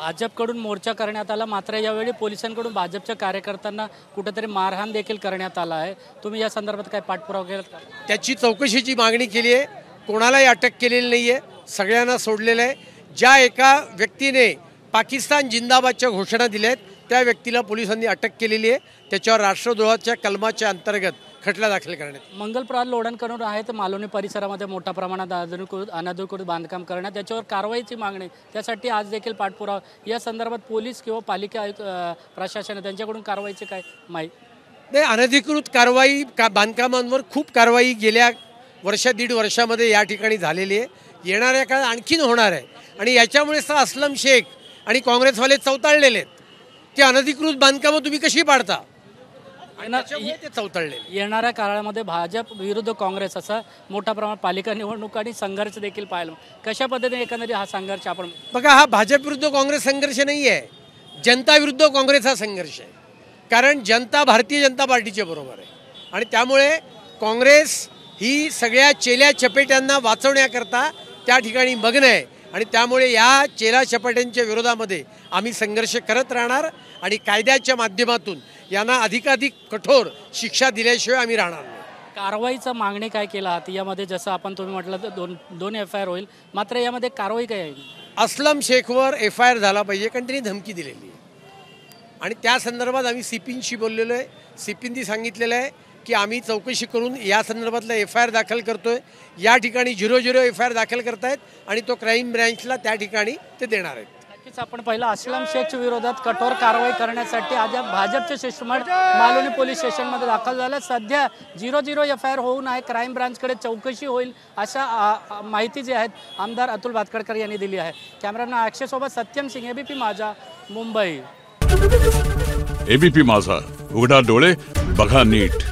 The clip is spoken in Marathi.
भाजपकडून मोर्चा करण्यात आला, मात्र यावेळी पोलिसांकडून भाजपच्या कार्यकर्त्यांना कुठेतरी मारहाण देखील करण्यात आला आहे। तुम्ही या संदर्भात काय पाठपुरावा केलात का? त्याची चौकशीची मागणी केली आहे। कोणालाही अटक केलेली नाही आहे, सगळ्यांना सोडलेलं आहे। ज्या एका व्यक्तीने पाकिस्तान जिंदाबादच्या घोषणा दिल्या आहेत त्या व्यक्तीला पोलिसांनी अटक केलेली आहे। त्याच्यावर राष्ट्रद्रोहाच्या कलमाच्या अंतर्गत खटला दाखल करण्यात। मंगलप्रहार लोढणकरून आहेत मालवणी परिसरामध्ये मोठ्या प्रमाणात अनधिकृत बांधकाम करण्यात, त्याच्यावर कारवाईची मागणी, त्यासाठी आज देखील पाठपुरावा, या संदर्भात पोलीस किंवा पालिका आयुक्त प्रशासन त्यांच्याकडून कारवाईची काय माहिती? नाही, अनधिकृत कारवाई बांधकामांवर खूप कारवाई गेल्या दीड वर्षामध्ये या ठिकाणी झालेली आहे, येणाऱ्या काळात आणखीन होणार आहे। आणि याच्यामुळेच तर अस्लम शेख आणि काँग्रेसवाले चौताळलेले आहेत। ते अनधिकृत बांधकामं तुम्ही कशी पाडता? ते चौताळले। येणाऱ्या काळामध्ये भाजप विरुद्ध काँग्रेस असा मोठ्या प्रमाणात पालिका निवडणूक आणि संघर्ष देखील पाहायला, कशा पद्धतीने एकंदरीत हा संघर्ष आपण बघा, हा भाजप विरुद्ध काँग्रेस संघर्ष नाही आहे, जनता विरुद्ध काँग्रेस हा संघर्ष आहे। कारण जनता भारतीय जनता पार्टीच्या बरोबर आहे आणि त्यामुळे काँग्रेस ही सगळ्या चेल्या चपेट्यांना वाचवण्याकरता त्या ठिकाणी मग्न आहे आणि त्यामुळे या चेला चपाट्यांच्या विरोधामध्ये आम्ही संघर्ष करत राहणार आणि कायद्याच्या माध्यमातून यांना अधिकाधिक कठोर शिक्षा दिल्याशिवाय आम्ही राहणार नाही। कारवाईचा मागणी काय केला आहात यामध्ये? जसं आपण तुम्ही म्हटलं तर दोन FIR होईल, मात्र यामध्ये कारवाई काय आहे? अस्लम शेखवर FIR झाला पाहिजे कारण त्यांनी धमकी दिलेली आहे आणि त्या संदर्भात आम्ही CPंशी बोललेलो आहे। CPंनी सांगितलेलं आहे की आम्ही चौकशी करून या संदर्भातला FIR दाखल करतोय। या ठिकाणी 00 FIR दाखल करतायत आणि तो क्राईम ब्रँचला त्या ठिकाणी ते देणार आहेत। नक्कीच आपण पहिला अस्लम शेखच्या विरोधात कठोर कारवाई करण्यासाठी आज भाजपचे शिष्टमंडळ मालवणी पोलीस स्टेशनमध्ये दाखल झालं। सध्या 00 FIR होऊन आहे, क्राईम ब्रांचकडे चौकशी होईल अशा माहिती जी आहेत आमदार अतुल भातखळकर यांनी दिली आहे। कॅमेरामॅन अक्षयसोबत सत्यम सिंह, ABP माझा, मुंबई। ABP माझा, उघडा डोळे बघा नीट।